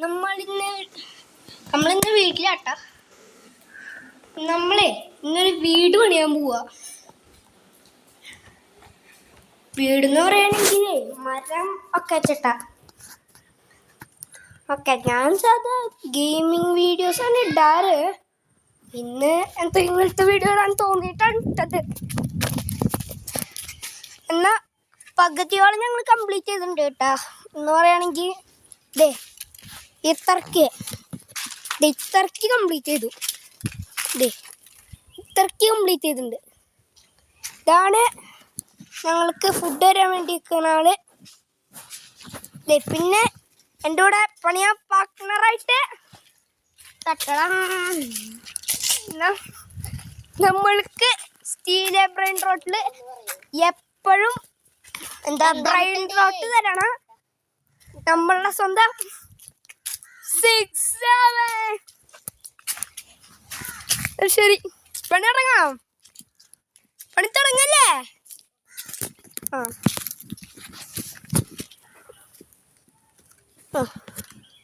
നമ്മളിന്ന് വീട്ടിലാട്ടാ. ഇന്നൊരു വീട് പണിയാൻ പോവാ. വീടെന്ന് പറയുകയാണെങ്കിൽ മരം ഒക്കെ വെച്ചിട്ടാ. ഓക്കെ, ഞാൻ സാധാ ഗെയിമിങ് വീഡിയോസാണ് ഇടാറ്. ഇന്ന് ഇങ്ങനത്തെ വീഡിയോ ഇടാൻ തോന്നിയിട്ടാണ് ഇട്ടത്. എന്നാൽ പകുതിയോളം ഞങ്ങൾ കംപ്ലീറ്റ് ചെയ്തിട്ടുണ്ട് കേട്ടാ. എന്ന് പറയുകയാണെങ്കിൽ ഇത്രക്ക് കംപ്ലീറ്റ് ചെയ്തു. ഇത്രക്ക് കംപ്ലീറ്റ് ചെയ്തിട്ടുണ്ട്. ഇതാണ് ഞങ്ങൾക്ക് ഫുഡ് തരാൻ വേണ്ടി നിൽക്കുന്ന ആള്. പിന്നെ എൻ്റെ കൂടെ പണിയാൻ പാർട്ട്ണറായിട്ട് നമ്മൾക്ക് സ്റ്റീൽ ബ്രെയിൻ റോട്ടിൽ എപ്പോഴും ബ്രെയിൻ റോട്ട് തരണം. നമ്മളുടെ സ്വന്തം 6-7. ശരി, പണി തുടങ്ങാം. പണി തുടങ്ങല്ലേ?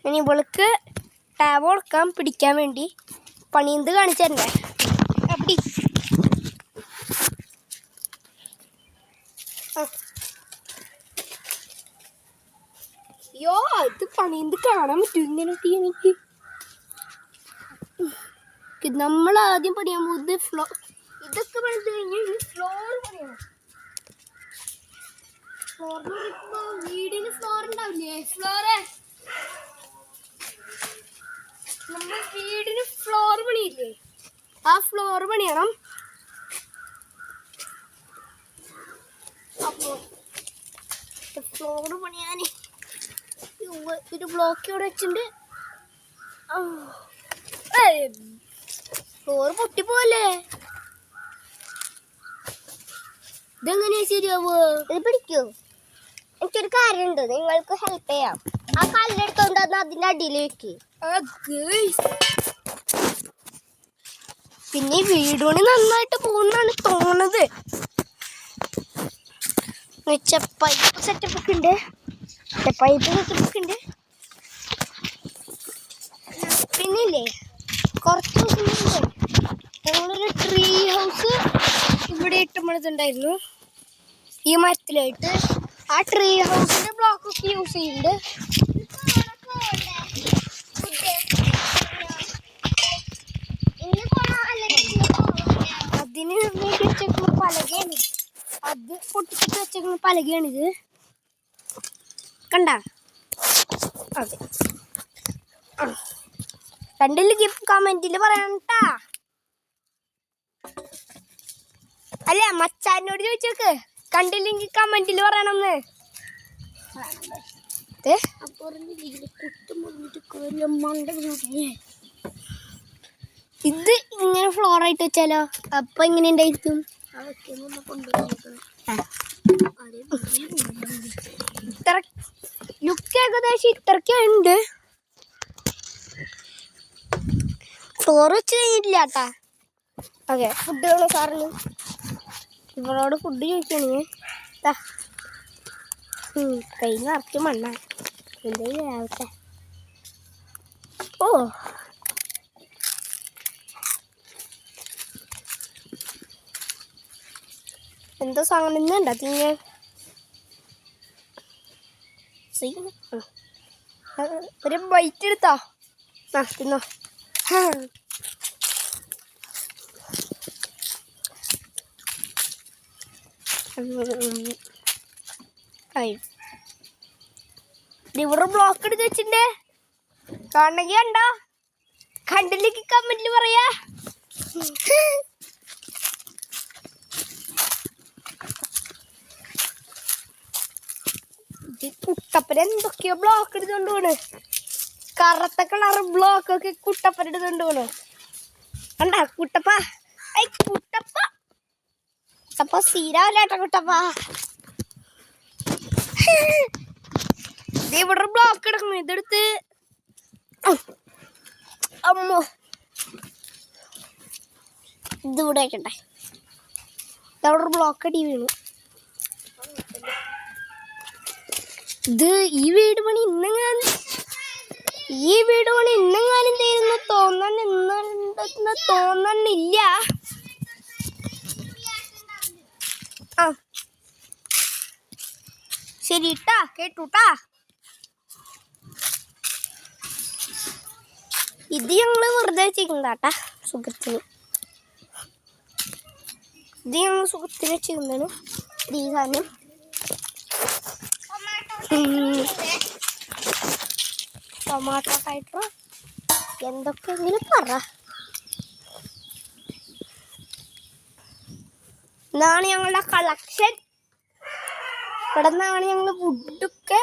ഇനി ഇവൾക്ക് ടാബ് കൊടുക്കാൻ പിടിക്കാൻ വേണ്ടി പണിന്ത് കാണിച്ചു തരണ്ടേ? അപ്പടി അയ്യോ, ഇത് പണിന്ത് കാണാൻ പറ്റും ഇങ്ങനെ എനിക്ക്. നമ്മൾ ആദ്യം പണിയാൻ പോകുന്നത് ഇതൊക്കെ പണിത് കഴിഞ്ഞ് ഫ്ലോർ പണിയണം. വീടിന് ഫ്ലോർ ഉണ്ടാവില്ലേ? നമ്മൾ വീടിന് ഫ്ലോർ പണിയില്ലേ? ആ ഫ്ലോർ പണിയണം. അപ്പോൾ ഫ്ലോർ പണിയാൻ ഒരു ബ്ലോക്ക് ഇവിടെ വെച്ചിട്ടുണ്ട്. ഫ്ലോർ പൊട്ടിപ്പോവല്ലേ? ഇതെങ്ങനെയാ ശരിയാവോ? ഇത് പിടിക്കൂ. എനിക്കൊരു കാര്യമുണ്ട്, നിങ്ങൾക്ക് ഹെൽപ്പ് ചെയ്യാം. ആ കല്ലെടുത്തോണ്ട് അതിന്റെ അടിയിൽ വെക്ക്. പിന്നെ വീട് പണി നന്നായിട്ട് പോകുന്നാണ് തോന്നുന്നത്. പൈപ്പ് സെറ്റപ്പ് ഒക്കെ ഉണ്ട്. പിന്നില്ലേ, കുറച്ച് ദിവസം മുമ്പ് ഞങ്ങളൊരു ട്രീ ഹൗസ് ഇവിടെ ഇട്ടുമ്പോഴത്തുണ്ടായിരുന്നു ഈ മരത്തിലായിട്ട്. ആ ട്രീ ഹൗസിന്റെ ബ്ലോക്ക് ഒക്കെ യൂസ് ചെയ്യുന്നുണ്ട്. അതിന് വെച്ചേക്കുന്ന പലകയാണ്. അത് പൊട്ടിച്ചിട്ട് വെച്ചേക്കുന്ന പലകയാണിത്. കണ്ട? അതെ, കണ്ടില്ലെങ്കിൽ കമന്റിൽ പറയണട്ടാ. അല്ല, മച്ചാനോട് ചോദിച്ചോക്ക്, കണ്ടില്ലെങ്കിൽ കമന്റിൽ പറയണമെന്ന്. ഇത് ഇങ്ങനെ ഫ്ലോർ ആയിട്ട് വെച്ചാലോ? അപ്പൊ എങ്ങനെ ഉണ്ടായിരിക്കും? ഇത്ര ലുക്ക് ഏകദേശം ഇത്രക്കുണ്ട്. ഫ്ലോർ വെച്ച് കഴിഞ്ഞിട്ടില്ല കേട്ടാ. ഓക്കെ, ഫുഡ് വേണോ സാറിന്? ഇവളോട് ഫുഡ് ചോദിക്കണേ. കൈ നിറച്ച് മണ്ണ എന്തെങ്കിലും ആവട്ടെ. ഓ, എന്തോ സാധനം ഇന്നുണ്ടാ തിങ്ങ. ഒരു ബൈറ്റ് എടുത്താ തിന്നോ. ഇവിടെ ബ്ലോക്ക് എടുത്ത് വെച്ചിട്ടുണ്ട്. കാണണമെങ്കിൽ കണ്ടോ? കണ്ടില്ലെങ്കിൽ കമന്റിൽ പറയാ. കുട്ടപ്പന എന്തൊക്കെയോ ബ്ലോക്ക് എടുത്തോണ്ട് പോണ്. കറുത്ത കളർ ബ്ലോക്ക് ഒക്കെ കുട്ടപ്പന എടുത്തോണ്ട് പോണ്. കണ്ടാ കുട്ടപ്പ? കുട്ടപ്പ സീരാവല്ലേട്ടാ കുട്ടപ്പ. ഇവിടെ ബ്ലോക്ക് എടുക്കുന്നു. ഇതെടുത്ത് അമ്മോ ഇതിവിടെ വെക്കട്ടെ. ഇതവിടെ ബ്ലോക്ക് അടി വീണു. ഇത് ഈ വീട് പണി ഇന്നെങ്ങനെ ഈ വീഡിയോ ഇന്നെങ്ങാനും തീരുന്നു തോന്നുന്നില്ല. ആ ശരി ഇട്ടാ കേട്ടുട്ടാ. ഇത് ഞങ്ങള് വെറുതെ ചെയ്യുന്നതാട്ടാ സുഖത്തിന്. ഇത് ഞങ്ങൾ സുഖത്തിന് ചെയ്യുന്നതാണ് ഈ സാധനം. ടൊമാറ്റോ ആയിട്ടോ എന്തൊക്കെയെങ്കിലും പറ. ഇതാണ് ഞങ്ങളുടെ കളക്ഷൻ. ഇവിടെ നിന്നാണ് ഞങ്ങൾ ഫുഡൊക്കെ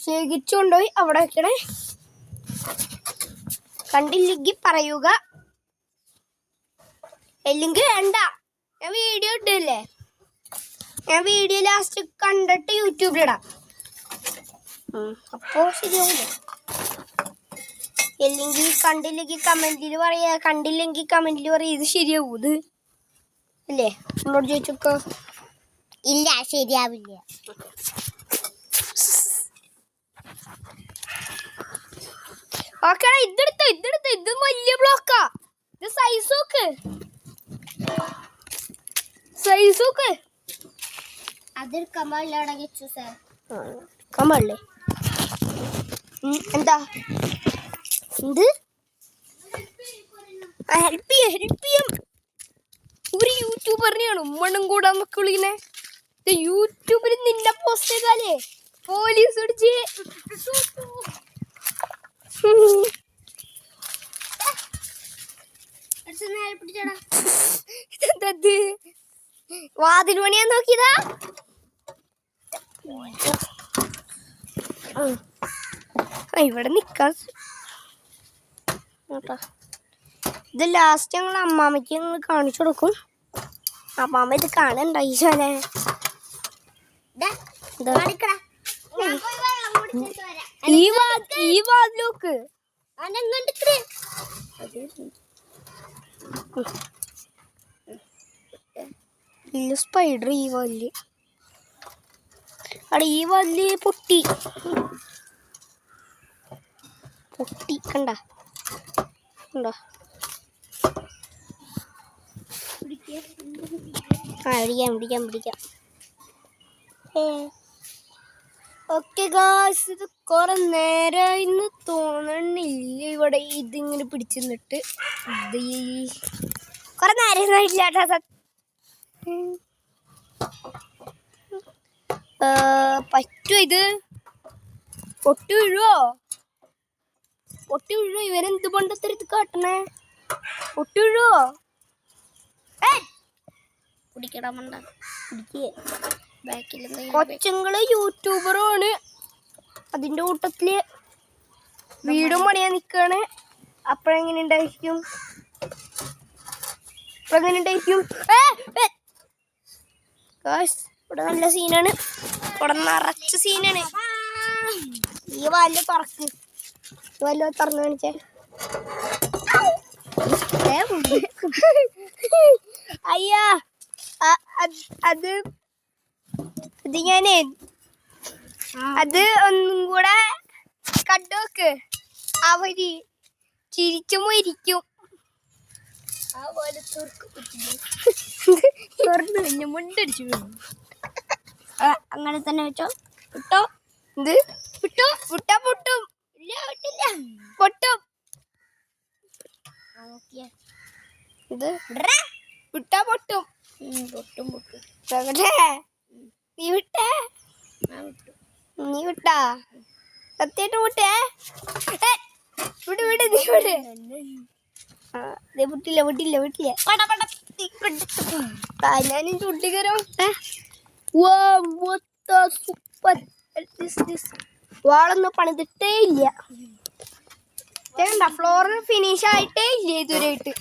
ശേഖരിച്ചു കൊണ്ടുപോയി അവിടെ വെക്കണേ. കണ്ടില്ലെങ്കിൽ പറയുക, അല്ലെങ്കിൽ വേണ്ട. ഞാൻ വീഡിയോ ഇട്ടില്ലേ, ഞാൻ വീഡിയോ ലാസ്റ്റ് കണ്ടിട്ട് യൂട്യൂബിലിടാം. അപ്പോൾ ശരിയാവില്ല. അല്ലെങ്കിൽ കണ്ടില്ലെങ്കിൽ കമന്റിൽ പറയാ, കണ്ടില്ലെങ്കിൽ കമന്റിൽ പറയാ ഇത് ശരിയാവൂ ഇത് അല്ലേ. നമ്മളോട് ചോദിച്ചോക്കോ. ഇല്ല ശരിയാവില്ല. ഓക്കെ ഇതെടുത്തോ ഇത് വലിയ ബ്ലോക്കാ. ഇത് സൈസ് നോക്ക്. അതെടുക്കാൻ പാടില്ല. കമ്പല്ലേ എന്താ എന്ത് ഹെൽപ്പ് ചെയ്യാം. ഒരു യൂട്യൂബറിനെയാണ് ഉമ്മണ്ണും കൂടാൻ നമുക്ക് വിളിക്കണേ. യൂട്യൂബിൽ നിന്നെ പോസ്റ്റ് ചെയ്താലേ പോലീസ് പിടിച്ച് ഇതെന്തത് വാതിൽ പണിയാൻ നോക്കിയതാ. ഇവിടെ നിക്കാൻ കേട്ടോ. ഇത് ലാസ്റ്റ് ഞങ്ങൾ അമ്മാമ്മയ്ക്ക് ഞങ്ങൾ കാണിച്ചു കൊടുക്കും. അമ്മാമ്മ ഇത് കാണണ്ട ഈശോനെ. ഈ വാതിലോക്ക് സ്പൈഡർ. ഈ വാതില് അവിടെ ഈ വാതില് പൊട്ടി കണ്ട ഉണ്ടോ. പിടിക്കാം. ഓക്കെ ഗായ്സ്, ഇത് കുറെ നേരം ഇന്ന് തോന്നണില്ല ഇവിടെ ഇതിങ്ങനെ പിടിച്ചു നിന്നിട്ട്. ഇത് കുറെ നേരം ഇല്ലാട്ടാ. പറ്റുമോ ഇത്? പൊട്ടി വീഴുവോ? ഇവരെന്ത് പണ്ടത്തരത്ത് കാട്ടണേ? പൊട്ടി വീഴുവോ? പിടിക്കടാ മണ്ട. കൊച്ചുങ്ങള് യൂട്യൂബറാണ്. അതിന്റെ കൂട്ടത്തില് വീടും പണിയാൻ നിക്കാണ്. അപ്പഴെങ്ങനെ ഉണ്ടായിരിക്കും? ഇവിടെ നല്ല സീനാണ്. ഇവിടെ നിറച്ച സീനാണ്. ഈ വാല് തുറക്ക്. വല്ല തുറന്നു കാണിച്ചേ. അയ്യാ അത് ഞാനേ അത് ഒന്നും കൂടെ കണ്ടോക്ക്. അവര് ചിരിച്ചു മരിക്കും. മുണ്ടടിച്ചു അങ്ങനെ തന്നെ വെച്ചോ. വിട്ടോ ഇത് വിട്ടാ പൊട്ടും. പൊട്ടും ഇത് വിട്ടാ പൊട്ടും. നീ വിട്ടാ സത്യായിട്ട് വിട്ടേ. വിട് വിട്ടില്ല. ഞാനും ചുട്ടിക്കരോ. സൂപ്പർ. വാളൊന്നും പണിതിട്ടേ ഇല്ല. ഫ്ലോർ ഫിനിഷ് ആയിട്ടേ ഇല്ല ഇതുവരെയായിട്ട്.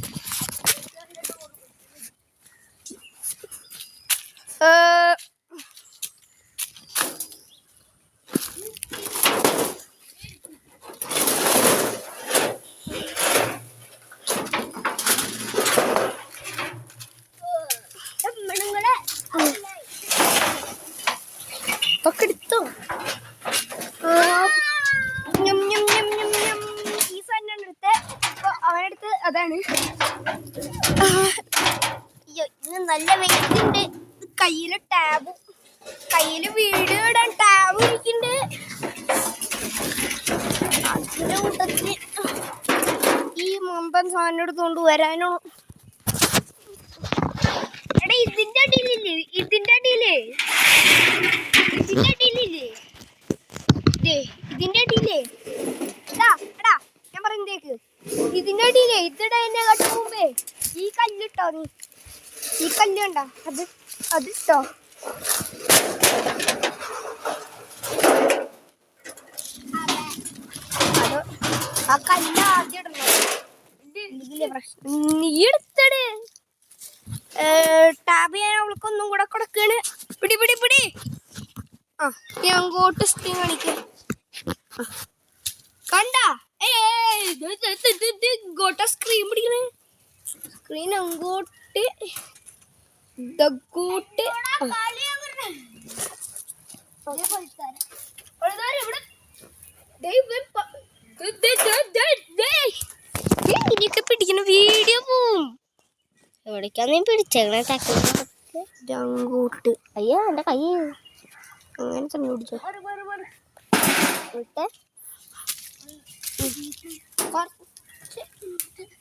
ഒക്കെ എടുത്തോ. ഇപ്പം സാധനം എടുത്തോണ്ട് വരാനോ. എടാ ഇതിന്റെ അടിയിലില്ലേ ഇതിന്റെ അടിയിലേ എടാ ഞാൻ പറയുന്നേക്ക് ഇതിന്റെ അടിയിലേ ഇതിടെ എന്നെ കട്ടു മുമ്പേ ഈ കല്ലിട്ടോ നീ ഈ കല്ല് കണ്ട അതിട്ടോ ആ കല്ല് ആദ്യം ഇടണം. പ്രശ്നം നീ എടുത്തട് ടാബ് ചെയ്യാൻ അവൾക്കൊന്നും കൂടെ കൊടുക്കാണ്. പിടി പിടി പിടി. ആ നീ അങ്ങോട്ട് സ്ക്രീൻ കാണിക്ക കണ്ട ഇങ്ങോട്ട സ്ക്രീൻ പിടിക്കണേ. സ്ക്രീൻ അങ്ങോട്ട് ഇതങ്ങോട്ട് ഇനിയൊക്കെ പിടിക്കുന്ന വീഡിയോ പോവും. എവിടേക്കാ നീ പിടിച്ചേക്കണേ? അങ്ങോട്ട് അയ്യോ എൻ്റെ കൈ അങ്ങനെ തന്നെ പിടിച്ചോ.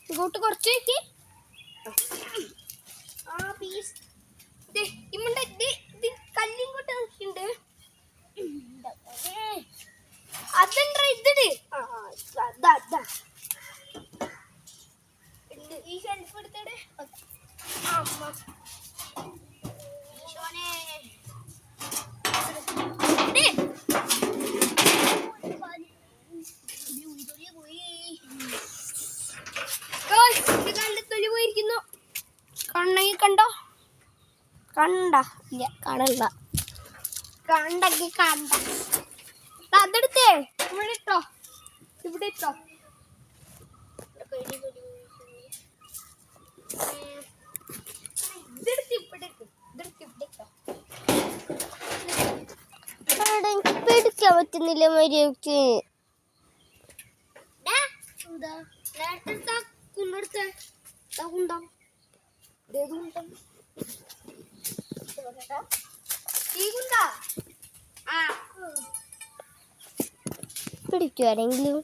ഇങ്ങോട്ട് കുറച്ച് കല്ലിങ്ങോട്ട് ഉണ്ട്. അതെന്താ ഇതിട് ഈ ഷെൽഫ് എടുത്തടെ. തൊലി പോയിരിക്കുന്നു. കണ്ണകി കണ്ടോ? കണ്ട ഇല്ല കാണണ്ട. കണ്ടെങ്കിൽ കണ്ട. അതെടുത്തേ ഇവിടെ ഇട്ടോ ഇവിടെ ഇട്ടോ. പിടിക്കാൻ പറ്റുന്നില്ല മര്യാദക്ക്. പിടിക്കുവാരെങ്കിലും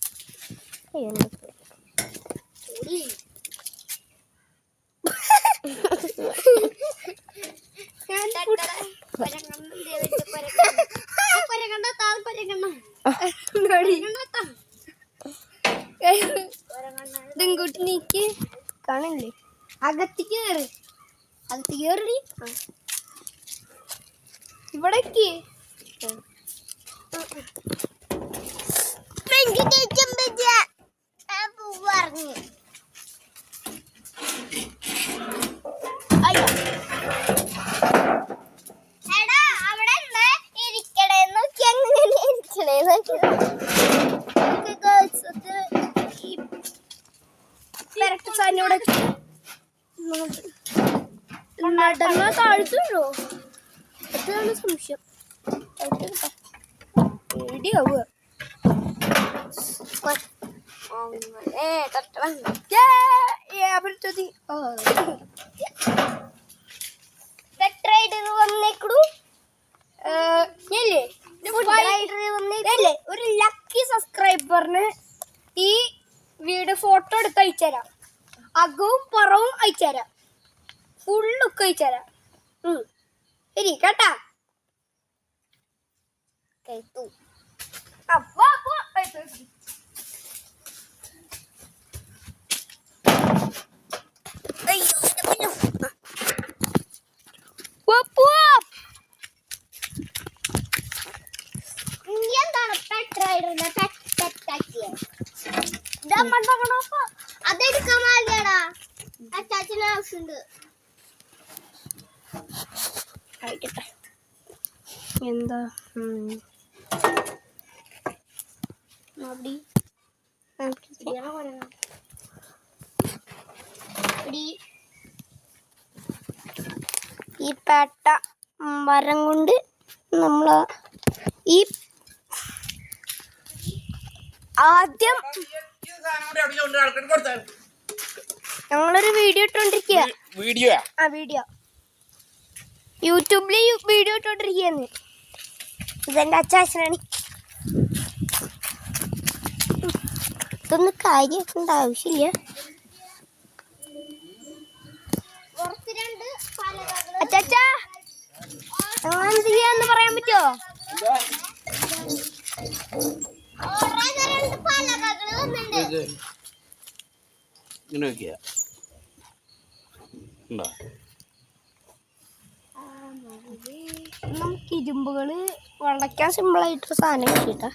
ഇങ്ങോട്ട് നീക്കി കാണില്ലേ? അകത്തേക്ക് കയറി ഇവിടേക്ക് താഴ്ത്തുണ്ടോ? അതാണ് സംശയം. പേടിയാവുക. ഒരു ലക്കി സബ്സ്ക്രൈബറിന് ഈ വീഡിയോ ഫോട്ടോ എടുത്ത് അയച്ചുതരാം. അകവും പുറവും അയച്ചുതരാം. ഫുൾ ലുക്ക് അയച്ചുതരാം. ശരി കേട്ടാ? അതെടുക്കാൻ പാടില്ലടാ. അച്ചാച്ചന് ആവശ്യമുണ്ട്. എന്താ ഈ പേട്ട മരം കൊണ്ട് നമ്മൾ ഈ ആദ്യം ഞങ്ങളൊരു വീഡിയോ ഇട്ടോണ്ടിരിക്കുക. വീഡിയോ യൂട്യൂബില് വീഡിയോ ഇട്ടോണ്ടിരിക്കുകയെന്ന്. ഇതെന്റെ അച്ചാച്ചനാണ്. ഇതൊന്നും കാര്യമാക്കേണ്ട ആവശ്യമില്ല. അച്ചാച്ചാ എന്ത് ചെയ്യാന്ന് പറയാൻ പറ്റുമോ? ഇങ്ങനെ വെക്കുക നമുക്ക് ഇരുമ്പുകള് വളയ്ക്കാൻ സിമ്പിളായിട്ടൊരു സാധനം കിട്ടിയിട്ടാ.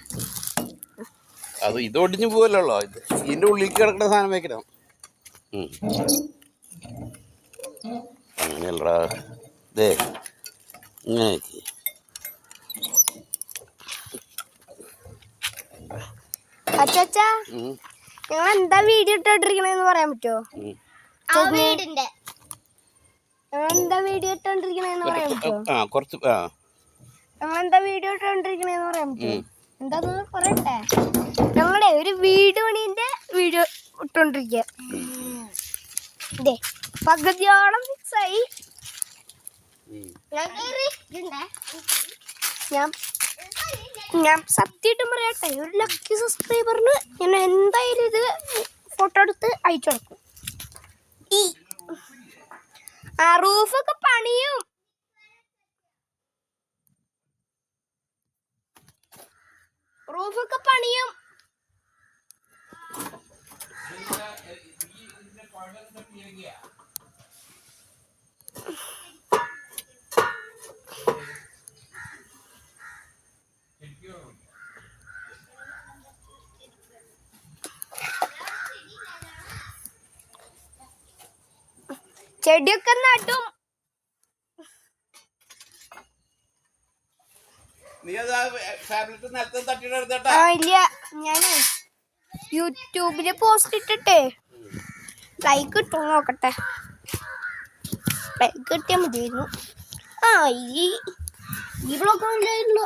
അത് ഇത് ഒടിഞ്ഞു പോവല്ലോ. ഇത് ഇതിൻ്റെ ഉള്ളിൽ കിടക്കുന്ന സാധനം വെക്കണം. അങ്ങനെയല്ലടാ ഇതേ ഇങ്ങനെ അച്ചാച്ചാ നിങ്ങൾ എന്താ വീഡിയോ ഇട്ടോണ്ടിരിക്കണെന്ന് പറയാൻ പറ്റുമോ? എന്താ വീഡിയോ ഇട്ടോണ്ടിരിക്കണെന്ന് പറയാൻ പറ്റുമോ? ഞങ്ങളെന്താ വീഡിയോ ഇട്ടോണ്ടിരിക്കണെന്ന് പറയാൻ പറ്റുമോ? എന്താന്ന് പറയട്ടെ. ഞങ്ങളുടെ ഒരു വീട് പണീന്റെ വീഡിയോ ഇട്ടോണ്ടിരിക്കുക. ഇതേ പകുതിയോളം ഫിക്സായി. ഞാൻ സത്യമായിട്ടും പറയട്ടെ, ഒരു ലക്കി സബ്സ്ക്രൈബറിന് ഞാൻ എന്തായാലും ഇത് ഫോട്ടോ എടുത്ത് അയച്ചു കൊടുക്കും. ഈ റൂഫൊക്കെ പണിയും. ചെടിയൊക്കെ നട്ടും. ഇല്ല, ഞാന് യൂട്യൂബില് പോസ്റ്റ് ഇട്ടിട്ടേ ലൈക്ക് കിട്ടും നോക്കട്ടെ. ലൈക്ക് കിട്ടിയാ മതിയായിരുന്നു. ഈ ബ്ലോക്ക് ഉണ്ടായിരുന്നോ?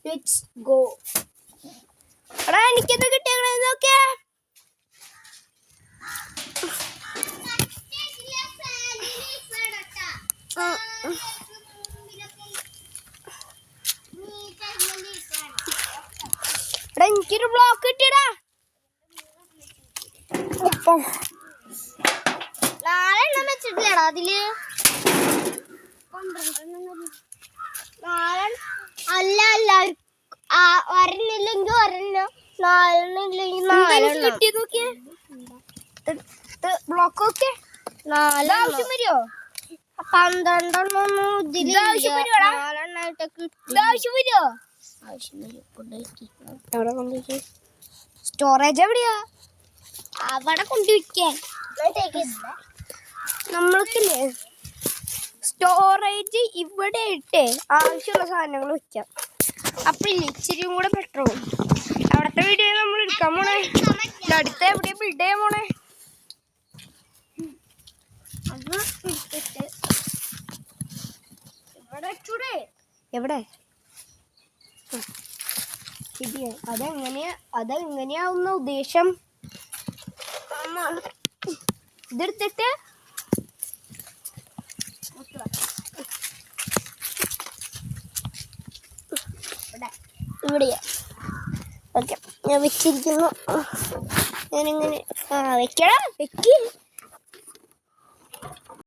Let's go. എടാ എനിക്കെന്താ കിട്ടിയ നോക്കിയാ? എടാ എനിക്കൊരു ബ്ലോക്ക് കിട്ടിയടാ. 4 എണ്ണം വെച്ചിട്ടില്ലടാ അതില്. 4 അല്ല ഒരെണ്ണില്ലെങ്കിൽ ഒരെണ്ണം, 4 നോക്കിയേ ബ്ലോക്ക് നോക്കിയേ. 4 ആവശ്യം വരുമോ? 12 സ്റ്റോറേജ് എവിടെയാ? അവിടെ കൊണ്ടുവയ്ക്കാൻ നമ്മൾക്കില്ലേ സ്റ്റോറേജ് ഇവിടെ ഇട്ടേ ആവശ്യമുള്ള സാധനങ്ങൾ വെക്കാം. അപ്പൊ ഇച്ചിരിയും കൂടെ ബെറ്റർ പോകും. അവിടുത്തെ വീഡിയോ നമ്മൾ എടുക്കാൻ പോണേ. അടുത്ത എവിടെയാ ബിൽഡ് ചെയ്യാൻ പോണേ? എവിടെ ശരിയാ? അതെങ്ങനെയാവുന്ന ഉദ്ദേശം? ഇതെടുത്തിട്ട് ഇവിടെയാ. ഓക്കെ, ഞാൻ വെച്ചിരിക്കുന്നു. ഞാനിങ്ങനെ വെക്കണം.